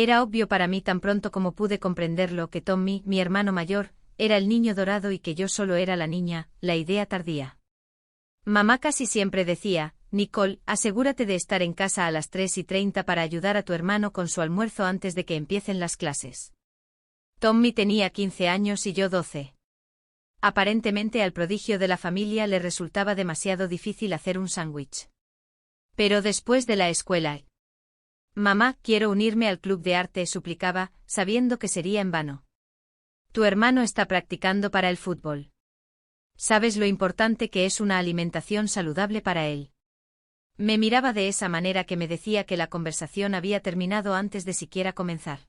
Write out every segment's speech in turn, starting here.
Era obvio para mí tan pronto como pude comprenderlo que Tommy, mi hermano mayor, era el niño dorado y que yo solo era la niña, la idea tardía. Mamá casi siempre decía: Nicole, asegúrate de estar en casa a las 3:30 para ayudar a tu hermano con su almuerzo antes de que empiecen las clases. Tommy tenía 15 años y yo 12. Aparentemente al prodigio de la familia le resultaba demasiado difícil hacer un sándwich. Pero después de la escuela. Mamá, quiero unirme al club de arte, suplicaba, sabiendo que sería en vano. Tu hermano está practicando para el fútbol. ¿Sabes lo importante que es una alimentación saludable para él? Me miraba de esa manera que me decía que la conversación había terminado antes de siquiera comenzar.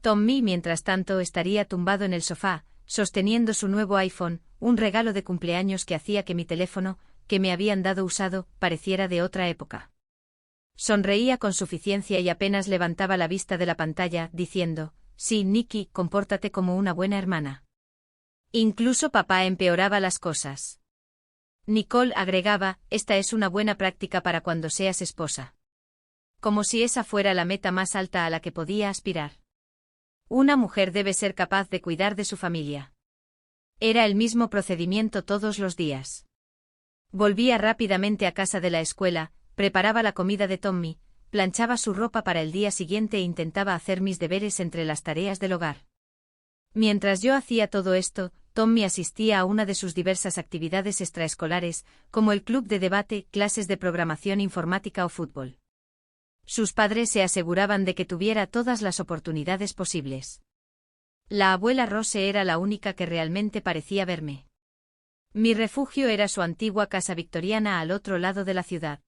Tommy, mientras tanto, estaría tumbado en el sofá, sosteniendo su nuevo iPhone, un regalo de cumpleaños que hacía que mi teléfono, que me habían dado usado, pareciera de otra época. Sonreía con suficiencia y apenas levantaba la vista de la pantalla, diciendo: sí, Nicky, compórtate como una buena hermana. Incluso papá empeoraba las cosas. Nicole agregaba: esta es una buena práctica para cuando seas esposa. Como si esa fuera la meta más alta a la que podía aspirar. Una mujer debe ser capaz de cuidar de su familia. Era el mismo procedimiento todos los días. Volvía rápidamente a casa de la escuela, preparaba la comida de Tommy, planchaba su ropa para el día siguiente e intentaba hacer mis deberes entre las tareas del hogar. Mientras yo hacía todo esto, Tommy asistía a una de sus diversas actividades extraescolares, como el club de debate, clases de programación informática o fútbol. Sus padres se aseguraban de que tuviera todas las oportunidades posibles. La abuela Rose era la única que realmente parecía verme. Mi refugio era su antigua casa victoriana al otro lado de la ciudad.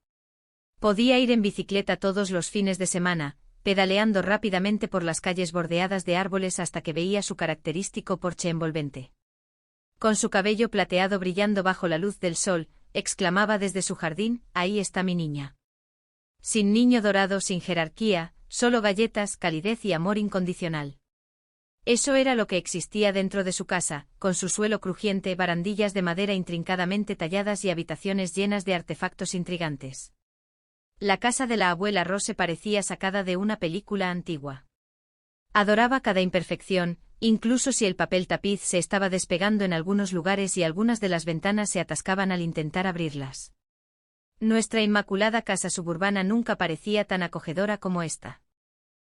Podía ir en bicicleta todos los fines de semana, pedaleando rápidamente por las calles bordeadas de árboles hasta que veía su característico porche envolvente. Con su cabello plateado brillando bajo la luz del sol, exclamaba desde su jardín: ahí está mi niña. Sin niño dorado, sin jerarquía, solo galletas, calidez y amor incondicional. Eso era lo que existía dentro de su casa, con su suelo crujiente, barandillas de madera intrincadamente talladas y habitaciones llenas de artefactos intrigantes. La casa de la abuela Rose parecía sacada de una película antigua. Adoraba cada imperfección, incluso si el papel tapiz se estaba despegando en algunos lugares y algunas de las ventanas se atascaban al intentar abrirlas. Nuestra inmaculada casa suburbana nunca parecía tan acogedora como esta.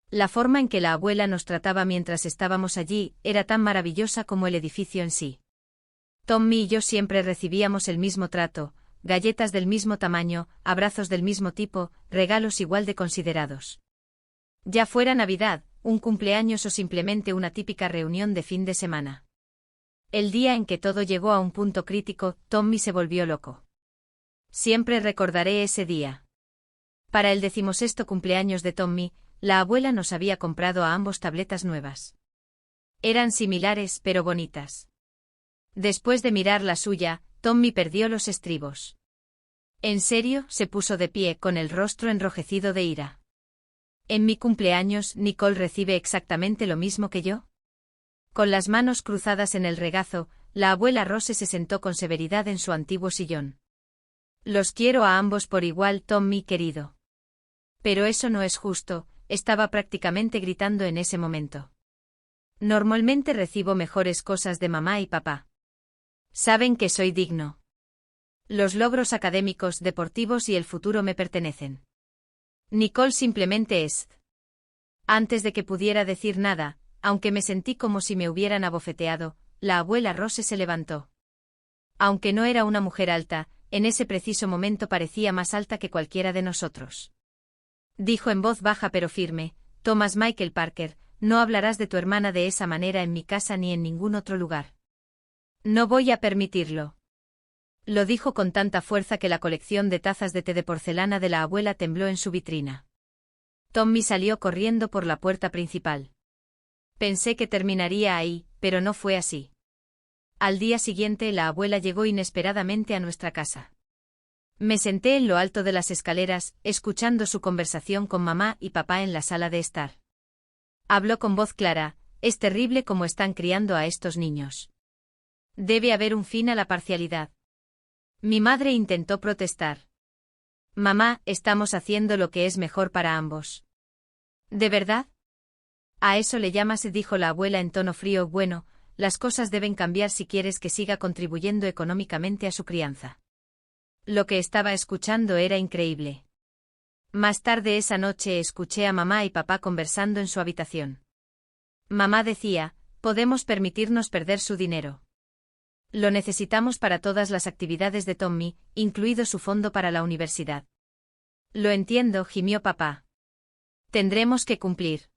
La forma en que la abuela nos trataba mientras estábamos allí era tan maravillosa como el edificio en sí. Tommy y yo siempre recibíamos el mismo trato, galletas del mismo tamaño, abrazos del mismo tipo, regalos igual de considerados. Ya fuera Navidad, un cumpleaños o simplemente una típica reunión de fin de semana. El día en que todo llegó a un punto crítico, Tommy se volvió loco. Siempre recordaré ese día. Para el 16º cumpleaños de Tommy, la abuela nos había comprado a ambos tabletas nuevas. Eran similares pero bonitas. Después de mirar la suya, Tommy perdió los estribos. ¿En serio?, se puso de pie con el rostro enrojecido de ira. ¿En mi cumpleaños Nicole recibe exactamente lo mismo que yo? Con las manos cruzadas en el regazo, la abuela Rose se sentó con severidad en su antiguo sillón. Los quiero a ambos por igual, Tommy querido. Pero eso no es justo, estaba prácticamente gritando en ese momento. Normalmente recibo mejores cosas de mamá y papá. Saben que soy digno. Los logros académicos, deportivos y el futuro me pertenecen. Nicole simplemente es. Antes de que pudiera decir nada, aunque me sentí como si me hubieran abofeteado, la abuela Rose se levantó. Aunque no era una mujer alta, en ese preciso momento parecía más alta que cualquiera de nosotros. Dijo en voz baja pero firme: Thomas Michael Parker, no hablarás de tu hermana de esa manera en mi casa ni en ningún otro lugar. No voy a permitirlo. Lo dijo con tanta fuerza que la colección de tazas de té de porcelana de la abuela tembló en su vitrina. Tommy salió corriendo por la puerta principal. Pensé que terminaría ahí, pero no fue así. Al día siguiente la abuela llegó inesperadamente a nuestra casa. Me senté en lo alto de las escaleras, escuchando su conversación con mamá y papá en la sala de estar. Habló con voz clara: es terrible cómo están criando a estos niños. Debe haber un fin a la parcialidad. Mi madre intentó protestar. Mamá, estamos haciendo lo que es mejor para ambos. ¿De verdad? A eso le llamas, dijo la abuela en tono frío. Bueno, las cosas deben cambiar si quieres que siga contribuyendo económicamente a su crianza. Lo que estaba escuchando era increíble. Más tarde esa noche escuché a mamá y papá conversando en su habitación. Mamá decía, podemos permitirnos perder su dinero. Lo necesitamos para todas las actividades de Tommy, incluido su fondo para la universidad. Lo entiendo, gimió papá. Tendremos que cumplir.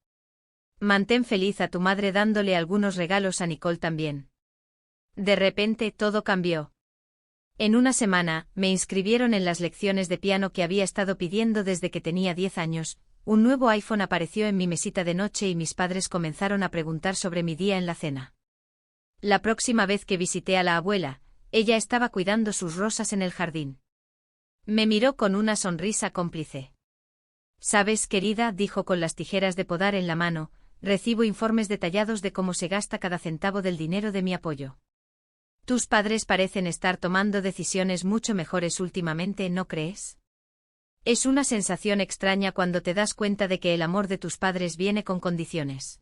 Mantén feliz a tu madre dándole algunos regalos a Nicole también. De repente todo cambió. En una semana, me inscribieron en las lecciones de piano que había estado pidiendo desde que tenía 10 años, un nuevo iPhone apareció en mi mesita de noche y mis padres comenzaron a preguntar sobre mi día en la cena. La próxima vez que visité a la abuela, ella estaba cuidando sus rosas en el jardín. Me miró con una sonrisa cómplice. «Sabes, querida», dijo con las tijeras de podar en la mano, «recibo informes detallados de cómo se gasta cada centavo del dinero de mi apoyo. Tus padres parecen estar tomando decisiones mucho mejores últimamente, ¿no crees? Es una sensación extraña cuando te das cuenta de que el amor de tus padres viene con condiciones.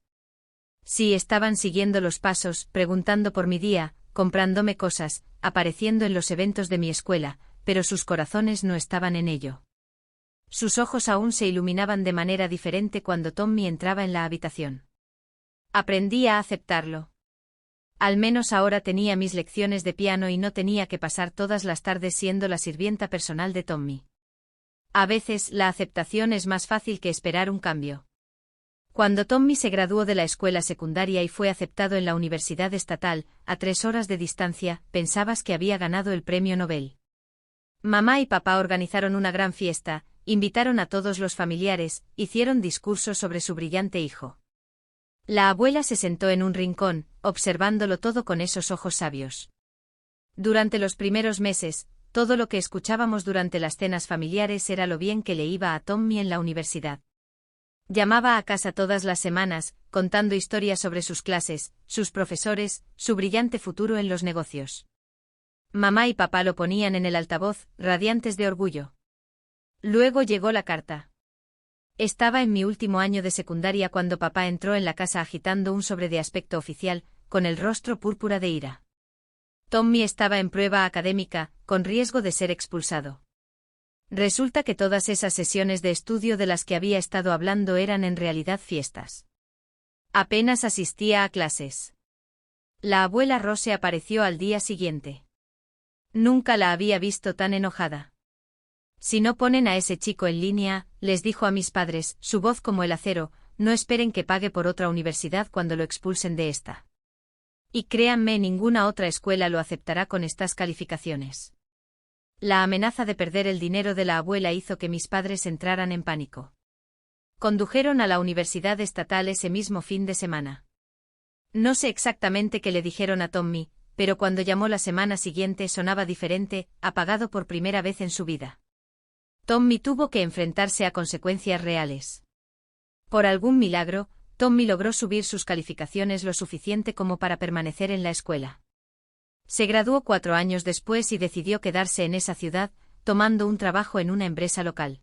Sí, estaban siguiendo los pasos, preguntando por mi día, comprándome cosas, apareciendo en los eventos de mi escuela, pero sus corazones no estaban en ello. Sus ojos aún se iluminaban de manera diferente cuando Tommy entraba en la habitación. Aprendí a aceptarlo. Al menos ahora tenía mis lecciones de piano y no tenía que pasar todas las tardes siendo la sirvienta personal de Tommy. A veces, la aceptación es más fácil que esperar un cambio. Cuando Tommy se graduó de la escuela secundaria y fue aceptado en la universidad estatal, a 3 horas de distancia, pensabas que había ganado el premio Nobel. Mamá y papá organizaron una gran fiesta, invitaron a todos los familiares, hicieron discursos sobre su brillante hijo. La abuela se sentó en un rincón, observándolo todo con esos ojos sabios. Durante los primeros meses, todo lo que escuchábamos durante las cenas familiares era lo bien que le iba a Tommy en la universidad. Llamaba a casa todas las semanas, contando historias sobre sus clases, sus profesores, su brillante futuro en los negocios. Mamá y papá lo ponían en el altavoz, radiantes de orgullo. Luego llegó la carta. Estaba en mi último año de secundaria cuando papá entró en la casa agitando un sobre de aspecto oficial, con el rostro púrpura de ira. Tommy estaba en prueba académica, con riesgo de ser expulsado. Resulta que todas esas sesiones de estudio de las que había estado hablando eran en realidad fiestas. Apenas asistía a clases. La abuela Rose apareció al día siguiente. Nunca la había visto tan enojada. Si no ponen a ese chico en línea, les dijo a mis padres, su voz como el acero, no esperen que pague por otra universidad cuando lo expulsen de esta. Y créanme, ninguna otra escuela lo aceptará con estas calificaciones. La amenaza de perder el dinero de la abuela hizo que mis padres entraran en pánico. Condujeron a la universidad estatal ese mismo fin de semana. No sé exactamente qué le dijeron a Tommy, pero cuando llamó la semana siguiente sonaba diferente, apagado por primera vez en su vida. Tommy tuvo que enfrentarse a consecuencias reales. Por algún milagro, Tommy logró subir sus calificaciones lo suficiente como para permanecer en la escuela. Se graduó 4 años después y decidió quedarse en esa ciudad, tomando un trabajo en una empresa local.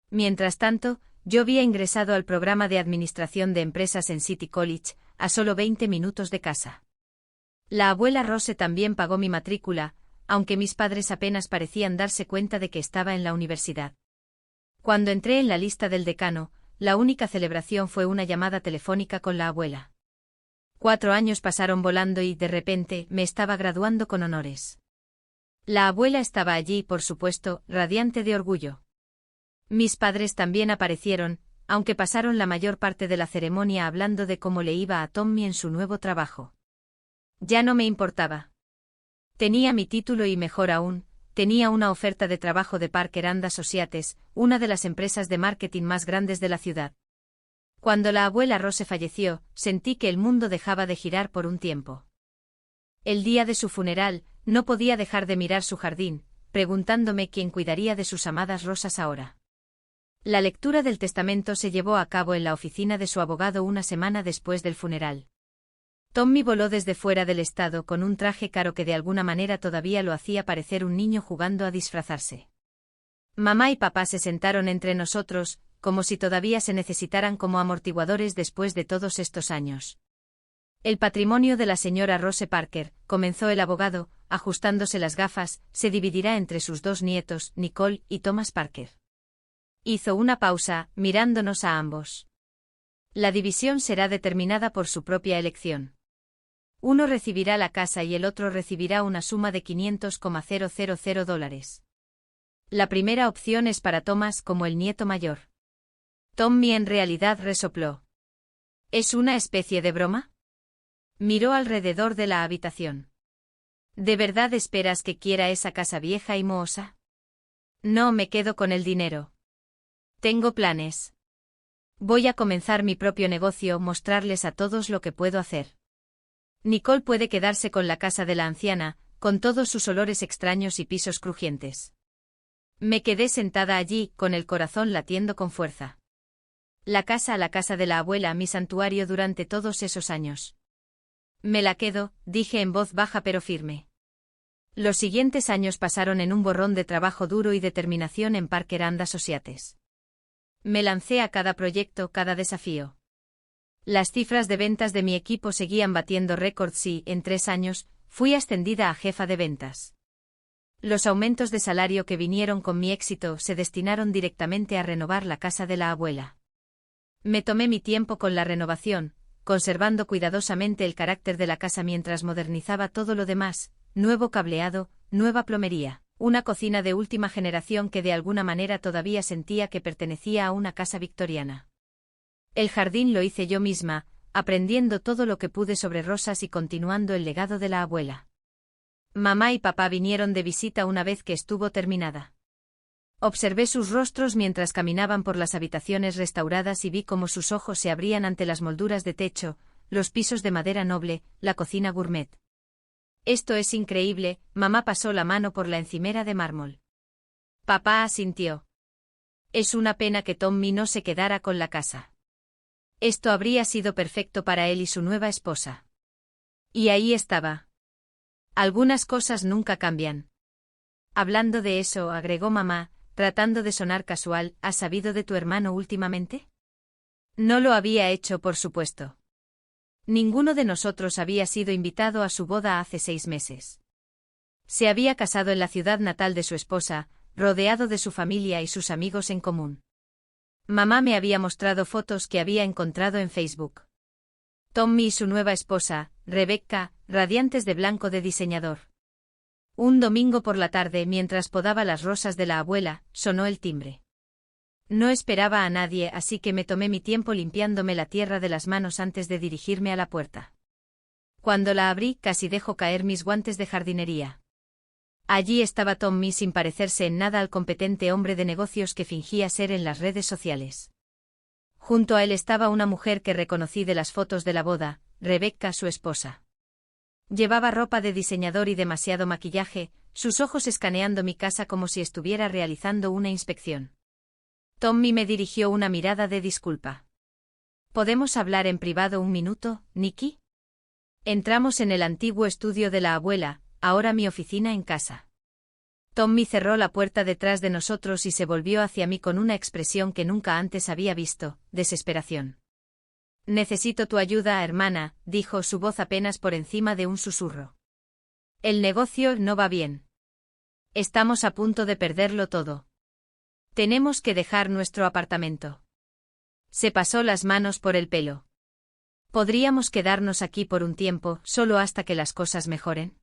Mientras tanto, yo había ingresado al programa de administración de empresas en City College, a solo 20 minutos de casa. La abuela Rose también pagó mi matrícula, aunque mis padres apenas parecían darse cuenta de que estaba en la universidad. Cuando entré en la lista del decano, la única celebración fue una llamada telefónica con la abuela. 4 años pasaron volando y, de repente, me estaba graduando con honores. La abuela estaba allí, por supuesto, radiante de orgullo. Mis padres también aparecieron, aunque pasaron la mayor parte de la ceremonia hablando de cómo le iba a Tommy en su nuevo trabajo. Ya no me importaba. Tenía mi título y, mejor aún, tenía una oferta de trabajo de Parker & Associates, una de las empresas de marketing más grandes de la ciudad. Cuando la abuela Rose falleció, sentí que el mundo dejaba de girar por un tiempo. El día de su funeral, no podía dejar de mirar su jardín, preguntándome quién cuidaría de sus amadas rosas ahora. La lectura del testamento se llevó a cabo en la oficina de su abogado una semana después del funeral. Tommy voló desde fuera del estado con un traje caro que de alguna manera todavía lo hacía parecer un niño jugando a disfrazarse. Mamá y papá se sentaron entre nosotros, como si todavía se necesitaran como amortiguadores después de todos estos años. El patrimonio de la señora Rose Parker, comenzó el abogado, ajustándose las gafas, se dividirá entre sus dos nietos, Nicole y Thomas Parker. Hizo una pausa, mirándonos a ambos. La división será determinada por su propia elección. Uno recibirá la casa y el otro recibirá una suma de $500,000. La primera opción es para Thomas como el nieto mayor. Tommy en realidad resopló. ¿Es una especie de broma? Miró alrededor de la habitación. ¿De verdad esperas que quiera esa casa vieja y mohosa? No me quedo con el dinero. Tengo planes. Voy a comenzar mi propio negocio, mostrarles a todos lo que puedo hacer. Nicole puede quedarse con la casa de la anciana, con todos sus olores extraños y pisos crujientes. Me quedé sentada allí, con el corazón latiendo con fuerza. La casa de la abuela, mi santuario durante todos esos años. Me la quedo, dije en voz baja pero firme. Los siguientes años pasaron en un borrón de trabajo duro y determinación en Parker and Associates. Me lancé a cada proyecto, cada desafío. Las cifras de ventas de mi equipo seguían batiendo récords y, en 3 años, fui ascendida a jefa de ventas. Los aumentos de salario que vinieron con mi éxito se destinaron directamente a renovar la casa de la abuela. Me tomé mi tiempo con la renovación, conservando cuidadosamente el carácter de la casa mientras modernizaba todo lo demás, nuevo cableado, nueva plomería, una cocina de última generación que de alguna manera todavía sentía que pertenecía a una casa victoriana. El jardín lo hice yo misma, aprendiendo todo lo que pude sobre rosas y continuando el legado de la abuela. Mamá y papá vinieron de visita una vez que estuvo terminada. Observé sus rostros mientras caminaban por las habitaciones restauradas y vi cómo sus ojos se abrían ante las molduras de techo, los pisos de madera noble, la cocina gourmet. Esto es increíble, mamá pasó la mano por la encimera de mármol. Papá asintió. Es una pena que Tommy no se quedara con la casa. Esto habría sido perfecto para él y su nueva esposa. Y ahí estaba. Algunas cosas nunca cambian. Hablando de eso, agregó mamá, tratando de sonar casual, ¿has sabido de tu hermano últimamente? No lo había hecho, por supuesto. Ninguno de nosotros había sido invitado a su boda hace 6 meses. Se había casado en la ciudad natal de su esposa, rodeado de su familia y sus amigos en común. Mamá me había mostrado fotos que había encontrado en Facebook. Tommy y su nueva esposa, Rebecca, radiantes de blanco de diseñador. Un domingo por la tarde, mientras podaba las rosas de la abuela, sonó el timbre. No esperaba a nadie, así que me tomé mi tiempo limpiándome la tierra de las manos antes de dirigirme a la puerta. Cuando la abrí, casi dejo caer mis guantes de jardinería. Allí estaba Tommy sin parecerse en nada al competente hombre de negocios que fingía ser en las redes sociales. Junto a él estaba una mujer que reconocí de las fotos de la boda, Rebecca, su esposa. Llevaba ropa de diseñador y demasiado maquillaje, sus ojos escaneando mi casa como si estuviera realizando una inspección. Tommy me dirigió una mirada de disculpa. ¿Podemos hablar en privado un minuto, Nicky? Entramos en el antiguo estudio de la abuela, ahora mi oficina en casa. Tommy cerró la puerta detrás de nosotros y se volvió hacia mí con una expresión que nunca antes había visto, desesperación. Necesito tu ayuda, hermana, dijo, su voz apenas por encima de un susurro. El negocio no va bien. Estamos a punto de perderlo todo. Tenemos que dejar nuestro apartamento. Se pasó las manos por el pelo. ¿Podríamos quedarnos aquí por un tiempo, solo hasta que las cosas mejoren?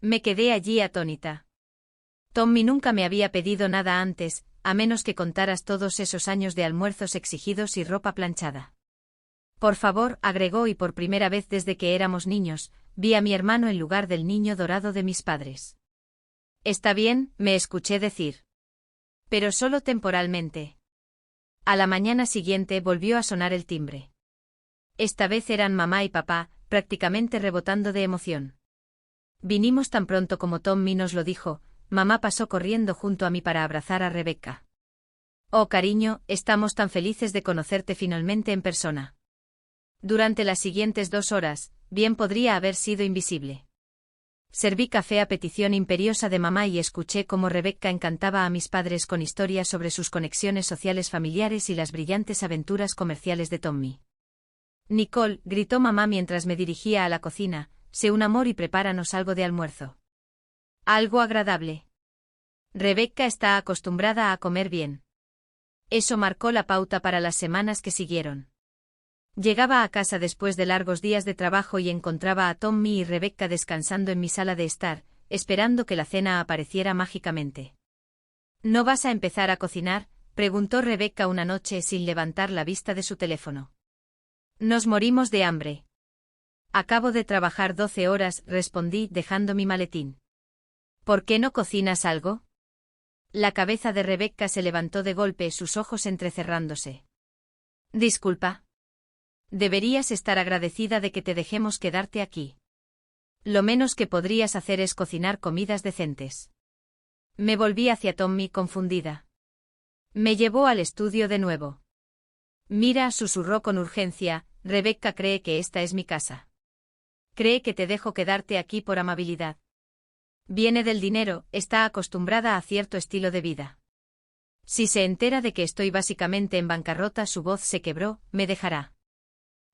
Me quedé allí atónita. Tommy nunca me había pedido nada antes, a menos que contaras todos esos años de almuerzos exigidos y ropa planchada. Por favor, agregó, y por primera vez desde que éramos niños, vi a mi hermano en lugar del niño dorado de mis padres. Está bien, me escuché decir. Pero solo temporalmente. A la mañana siguiente volvió a sonar el timbre. Esta vez eran mamá y papá, prácticamente rebotando de emoción. Vinimos tan pronto como Tommy nos lo dijo, mamá pasó corriendo junto a mí para abrazar a Rebecca. Oh cariño, estamos tan felices de conocerte finalmente en persona. Durante las siguientes 2 horas, bien podría haber sido invisible. Serví café a petición imperiosa de mamá y escuché cómo Rebecca encantaba a mis padres con historias sobre sus conexiones sociales familiares y las brillantes aventuras comerciales de Tommy. Nicole, gritó mamá mientras me dirigía a la cocina, sé un amor y prepáranos algo de almuerzo. Algo agradable. Rebecca está acostumbrada a comer bien. Eso marcó la pauta para las semanas que siguieron. Llegaba a casa después de largos días de trabajo y encontraba a Tommy y Rebecca descansando en mi sala de estar, esperando que la cena apareciera mágicamente. ¿No vas a empezar a cocinar?, preguntó Rebecca una noche sin levantar la vista de su teléfono. Nos morimos de hambre. Acabo de trabajar 12 horas, respondí dejando mi maletín. ¿Por qué no cocinas algo? La cabeza de Rebecca se levantó de golpe, sus ojos entrecerrándose. Disculpa. Deberías estar agradecida de que te dejemos quedarte aquí. Lo menos que podrías hacer es cocinar comidas decentes. Me volví hacia Tommy confundida. Me llevó al estudio de nuevo. Mira, susurró con urgencia, Rebecca cree que esta es mi casa. Cree que te dejo quedarte aquí por amabilidad. Viene del dinero, está acostumbrada a cierto estilo de vida. Si se entera de que estoy básicamente en bancarrota, su voz se quebró, me dejará.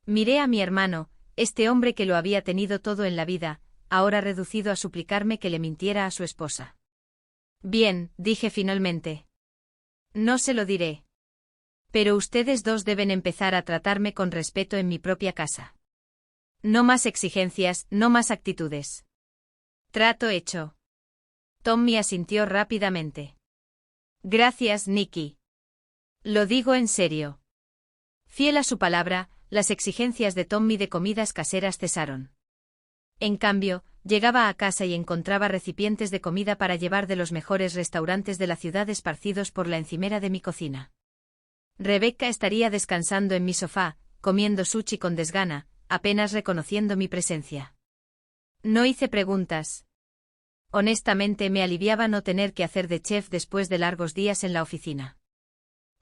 Miré a mi hermano, este hombre que lo había tenido todo en la vida, ahora reducido a suplicarme que le mintiera a su esposa. Bien, dije finalmente. No se lo diré. Pero ustedes dos deben empezar a tratarme con respeto en mi propia casa. No más exigencias, no más actitudes. Trato hecho. Tommy asintió rápidamente. Gracias, Nicky. Lo digo en serio. Fiel a su palabra, las exigencias de Tommy de comidas caseras cesaron. En cambio, llegaba a casa y encontraba recipientes de comida para llevar de los mejores restaurantes de la ciudad esparcidos por la encimera de mi cocina. Rebecca estaría descansando en mi sofá, comiendo sushi con desgana, apenas reconociendo mi presencia. No hice preguntas. Honestamente me aliviaba no tener que hacer de chef después de largos días en la oficina.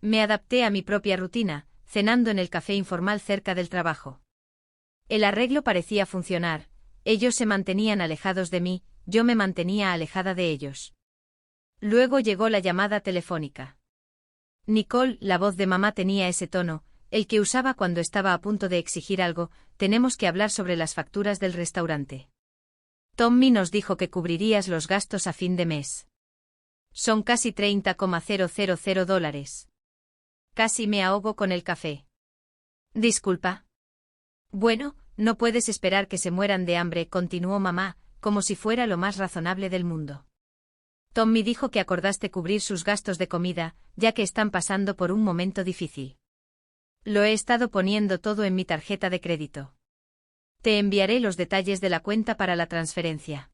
Me adapté a mi propia rutina, cenando en el café informal cerca del trabajo. El arreglo parecía funcionar, ellos se mantenían alejados de mí, yo me mantenía alejada de ellos. Luego llegó la llamada telefónica. Nicole, la voz de mamá tenía ese tono, el que usaba cuando estaba a punto de exigir algo, tenemos que hablar sobre las facturas del restaurante. Tommy nos dijo que cubrirías los gastos a fin de mes. Son casi $30,000. Casi me ahogo con el café. Disculpa. Bueno, no puedes esperar que se mueran de hambre, continuó mamá, como si fuera lo más razonable del mundo. Tommy dijo que acordaste cubrir sus gastos de comida, ya que están pasando por un momento difícil. Lo he estado poniendo todo en mi tarjeta de crédito. Te enviaré los detalles de la cuenta para la transferencia.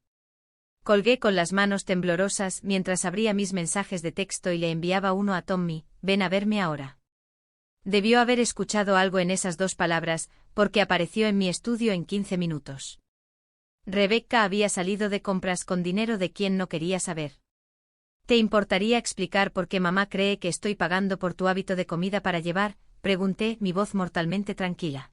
Colgué con las manos temblorosas mientras abría mis mensajes de texto y le enviaba uno a Tommy, ven a verme ahora. Debió haber escuchado algo en esas dos palabras, porque apareció en mi estudio en 15 minutos. Rebecca había salido de compras con dinero de quien no quería saber. ¿Te importaría explicar por qué mamá cree que estoy pagando por tu hábito de comida para llevar?, pregunté, mi voz mortalmente tranquila.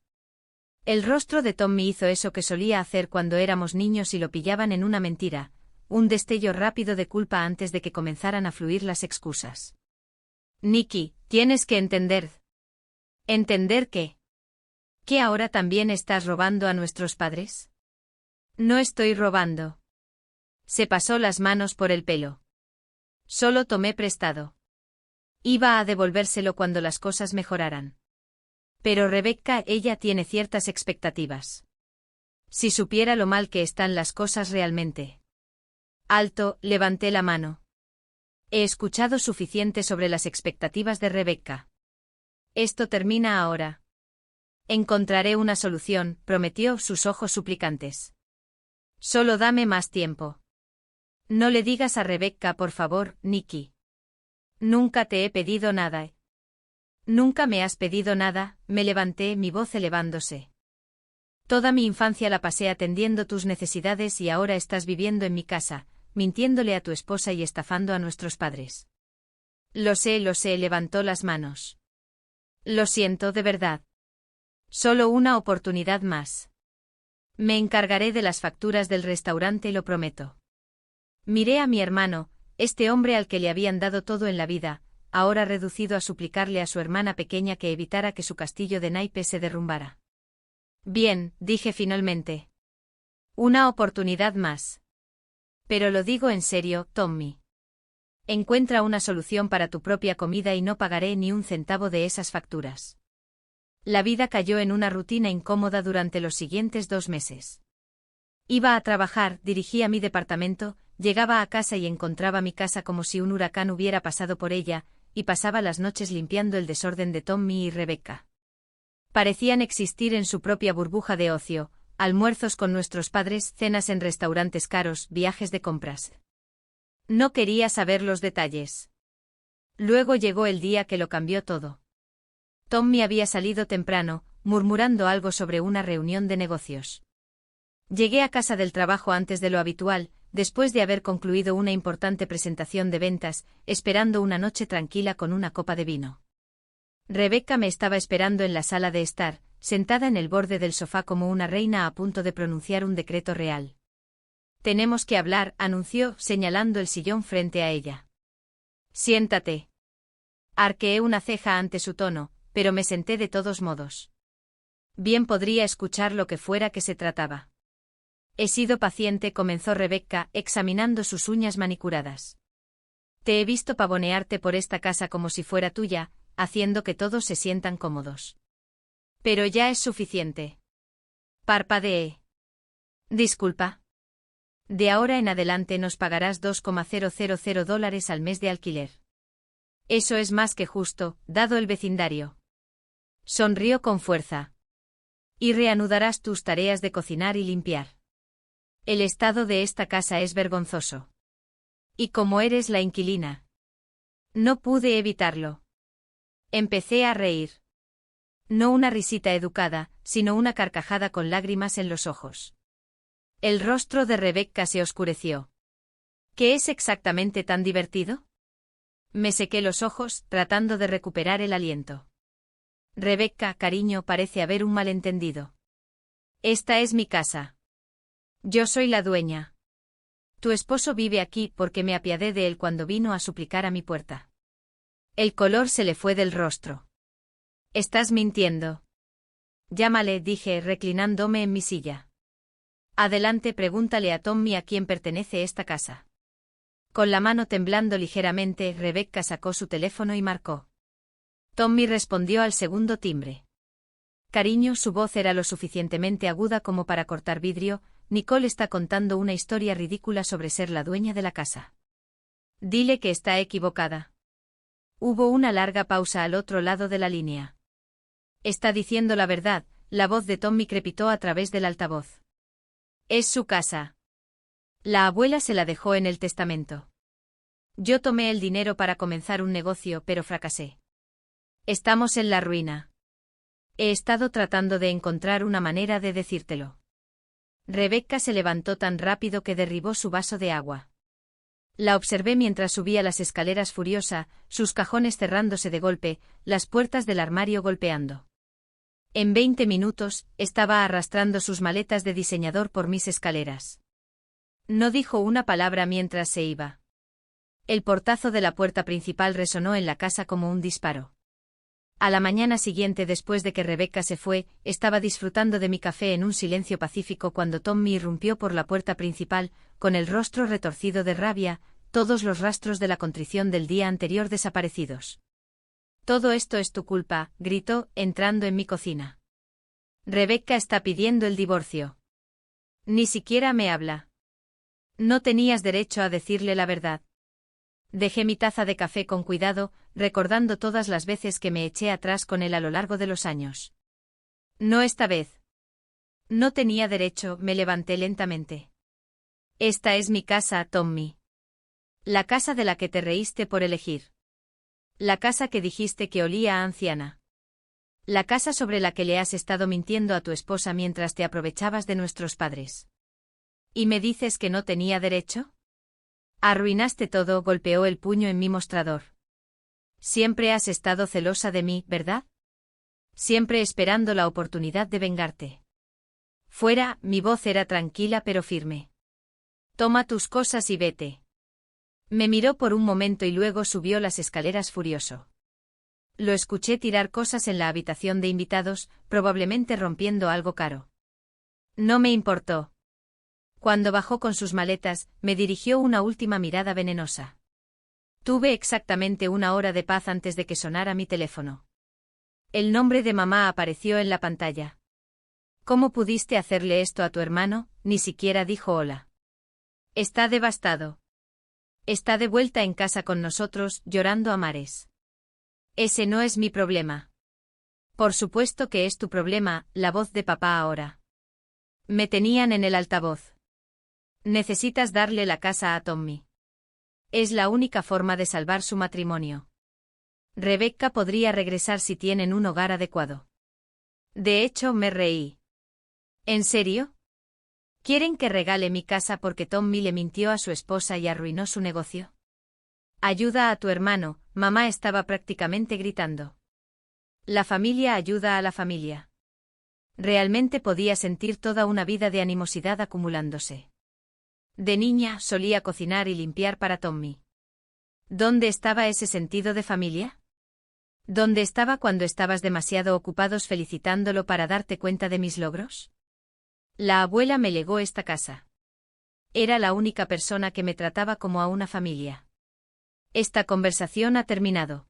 El rostro de Tommy hizo eso que solía hacer cuando éramos niños y lo pillaban en una mentira, un destello rápido de culpa antes de que comenzaran a fluir las excusas. Nicky, tienes que entender. ¿Entender qué? ¿Que ahora también estás robando a nuestros padres? No estoy robando. Se pasó las manos por el pelo. Solo tomé prestado. Iba a devolvérselo cuando las cosas mejoraran. Pero Rebecca, ella tiene ciertas expectativas. Si supiera lo mal que están las cosas realmente. Alto, levanté la mano. He escuchado suficiente sobre las expectativas de Rebecca. Esto termina ahora. Encontraré una solución, prometió, sus ojos suplicantes. Solo dame más tiempo. No le digas a Rebecca, por favor, Nicky. Nunca te he pedido nada. Nunca me has pedido nada, me levanté, mi voz elevándose. Toda mi infancia la pasé atendiendo tus necesidades y ahora estás viviendo en mi casa, mintiéndole a tu esposa y estafando a nuestros padres. Lo sé, levantó las manos. Lo siento de verdad. Solo una oportunidad más. Me encargaré de las facturas del restaurante, lo prometo. Miré a mi hermano, este hombre al que le habían dado todo en la vida, ahora reducido a suplicarle a su hermana pequeña que evitara que su castillo de naipes se derrumbara. Bien, dije finalmente. Una oportunidad más. Pero lo digo en serio, Tommy. Encuentra una solución para tu propia comida y no pagaré ni un centavo de esas facturas. La vida cayó en una rutina incómoda durante los siguientes 2 meses. Iba a trabajar, dirigía mi departamento, llegaba a casa y encontraba mi casa como si un huracán hubiera pasado por ella, y pasaba las noches limpiando el desorden de Tommy y Rebecca. Parecían existir en su propia burbuja de ocio, almuerzos con nuestros padres, cenas en restaurantes caros, viajes de compras. No quería saber los detalles. Luego llegó el día que lo cambió todo. Tommy había salido temprano, murmurando algo sobre una reunión de negocios. Llegué a casa del trabajo antes de lo habitual, después de haber concluido una importante presentación de ventas, esperando una noche tranquila con una copa de vino. Rebecca me estaba esperando en la sala de estar, sentada en el borde del sofá como una reina a punto de pronunciar un decreto real. Tenemos que hablar, anunció, señalando el sillón frente a ella. Siéntate. Arqueé una ceja ante su tono, pero me senté de todos modos. Bien podría escuchar lo que fuera que se trataba. He sido paciente, comenzó Rebecca, examinando sus uñas manicuradas. Te he visto pavonearte por esta casa como si fuera tuya, haciendo que todos se sientan cómodos. Pero ya es suficiente. Parpadeé. Disculpa. De ahora en adelante nos pagarás $2,000 al mes de alquiler. Eso es más que justo, dado el vecindario. Sonrió con fuerza. Y reanudarás tus tareas de cocinar y limpiar. El estado de esta casa es vergonzoso. Y como eres la inquilina. No pude evitarlo. Empecé a reír. No una risita educada, sino una carcajada con lágrimas en los ojos. El rostro de Rebecca se oscureció. ¿Qué es exactamente tan divertido? Me sequé los ojos, tratando de recuperar el aliento. Rebecca, cariño, parece haber un malentendido. Esta es mi casa. Yo soy la dueña. Tu esposo vive aquí porque me apiadé de él cuando vino a suplicar a mi puerta. El color se le fue del rostro. Estás mintiendo. Llámale, dije, reclinándome en mi silla. Adelante, pregúntale a Tommy a quién pertenece esta casa. Con la mano temblando ligeramente, Rebecca sacó su teléfono y marcó. Tommy respondió al segundo timbre. Cariño, su voz era lo suficientemente aguda como para cortar vidrio. Nicole está contando una historia ridícula sobre ser la dueña de la casa. Dile que está equivocada. Hubo una larga pausa al otro lado de la línea. Está diciendo la verdad, la voz de Tommy crepitó a través del altavoz. Es su casa. La abuela se la dejó en el testamento. Yo tomé el dinero para comenzar un negocio, pero fracasé. Estamos en la ruina. He estado tratando de encontrar una manera de decírtelo. Rebecca se levantó tan rápido que derribó su vaso de agua. La observé mientras subía las escaleras furiosa, sus cajones cerrándose de golpe, las puertas del armario golpeando. En 20 minutos, estaba arrastrando sus maletas de diseñador por mis escaleras. No dijo una palabra mientras se iba. El portazo de la puerta principal resonó en la casa como un disparo. A la mañana siguiente, después de que Rebecca se fue, estaba disfrutando de mi café en un silencio pacífico cuando Tommy irrumpió por la puerta principal, con el rostro retorcido de rabia, todos los rastros de la contrición del día anterior desaparecidos. Todo esto es tu culpa, gritó, entrando en mi cocina. Rebecca está pidiendo el divorcio. Ni siquiera me habla. No tenías derecho a decirle la verdad. Dejé mi taza de café con cuidado, recordando todas las veces que me eché atrás con él a lo largo de los años. No esta vez. No tenía derecho, me levanté lentamente. Esta es mi casa, Tommy. La casa de la que te reíste por elegir. La casa que dijiste que olía a anciana. La casa sobre la que le has estado mintiendo a tu esposa mientras te aprovechabas de nuestros padres. ¿Y me dices que no tenía derecho? Arruinaste todo, golpeó el puño en mi mostrador. Siempre has estado celosa de mí, ¿verdad? Siempre esperando la oportunidad de vengarte. Fuera, mi voz era tranquila pero firme. Toma tus cosas y vete. Me miró por un momento y luego subió las escaleras furioso. Lo escuché tirar cosas en la habitación de invitados, probablemente rompiendo algo caro. No me importó. Cuando bajó con sus maletas, me dirigió una última mirada venenosa. Tuve exactamente 1 hora de paz antes de que sonara mi teléfono. El nombre de mamá apareció en la pantalla. ¿Cómo pudiste hacerle esto a tu hermano? Ni siquiera dijo hola. Está devastado. Está de vuelta en casa con nosotros, llorando a mares. Ese no es mi problema. Por supuesto que es tu problema, la voz de papá ahora. Me tenían en el altavoz. Necesitas darle la casa a Tommy. Es la única forma de salvar su matrimonio. Rebecca podría regresar si tienen un hogar adecuado. De hecho, me reí. ¿En serio? ¿Quieren que regale mi casa porque Tommy le mintió a su esposa y arruinó su negocio? Ayuda a tu hermano, mamá estaba prácticamente gritando. La familia ayuda a la familia. Realmente podía sentir toda una vida de animosidad acumulándose. De niña, solía cocinar y limpiar para Tommy. ¿Dónde estaba ese sentido de familia? ¿Dónde estaba cuando estabas demasiado ocupados felicitándolo para darte cuenta de mis logros? La abuela me legó esta casa. Era la única persona que me trataba como a una familia. Esta conversación ha terminado.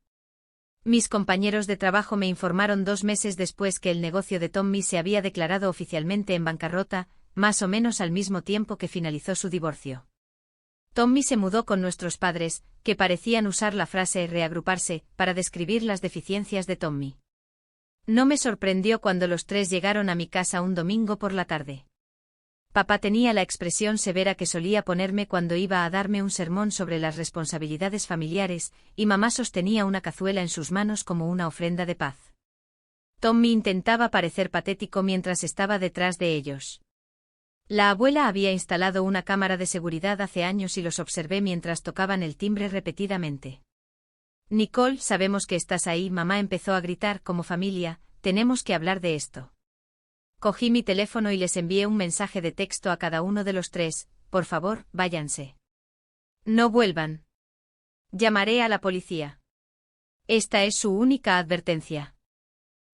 Mis compañeros de trabajo me informaron 2 meses después que el negocio de Tommy se había declarado oficialmente en bancarrota, más o menos al mismo tiempo que finalizó su divorcio. Tommy se mudó con nuestros padres, que parecían usar la frase reagruparse para describir las deficiencias de Tommy. No me sorprendió cuando los 3 llegaron a mi casa un domingo por la tarde. Papá tenía la expresión severa que solía ponerme cuando iba a darme un sermón sobre las responsabilidades familiares, y mamá sostenía una cazuela en sus manos como una ofrenda de paz. Tommy intentaba parecer patético mientras estaba detrás de ellos. La abuela había instalado una cámara de seguridad hace años y los observé mientras tocaban el timbre repetidamente. Nicole, sabemos que estás ahí, mamá empezó a gritar como familia, tenemos que hablar de esto. Cogí mi teléfono y les envié un mensaje de texto a cada uno de los 3, por favor, váyanse. No vuelvan. Llamaré a la policía. Esta es su única advertencia.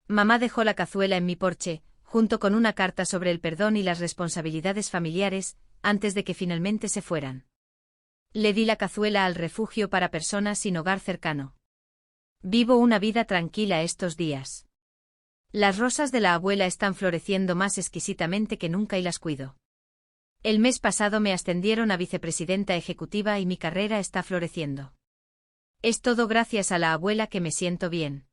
Mamá dejó la cazuela en mi porche, junto con una carta sobre el perdón y las responsabilidades familiares, antes de que finalmente se fueran. Le di la cazuela al refugio para personas sin hogar cercano. Vivo una vida tranquila estos días. Las rosas de la abuela están floreciendo más exquisitamente que nunca y las cuido. El mes pasado me ascendieron a vicepresidenta ejecutiva y mi carrera está floreciendo. Es todo gracias a la abuela que me siento bien.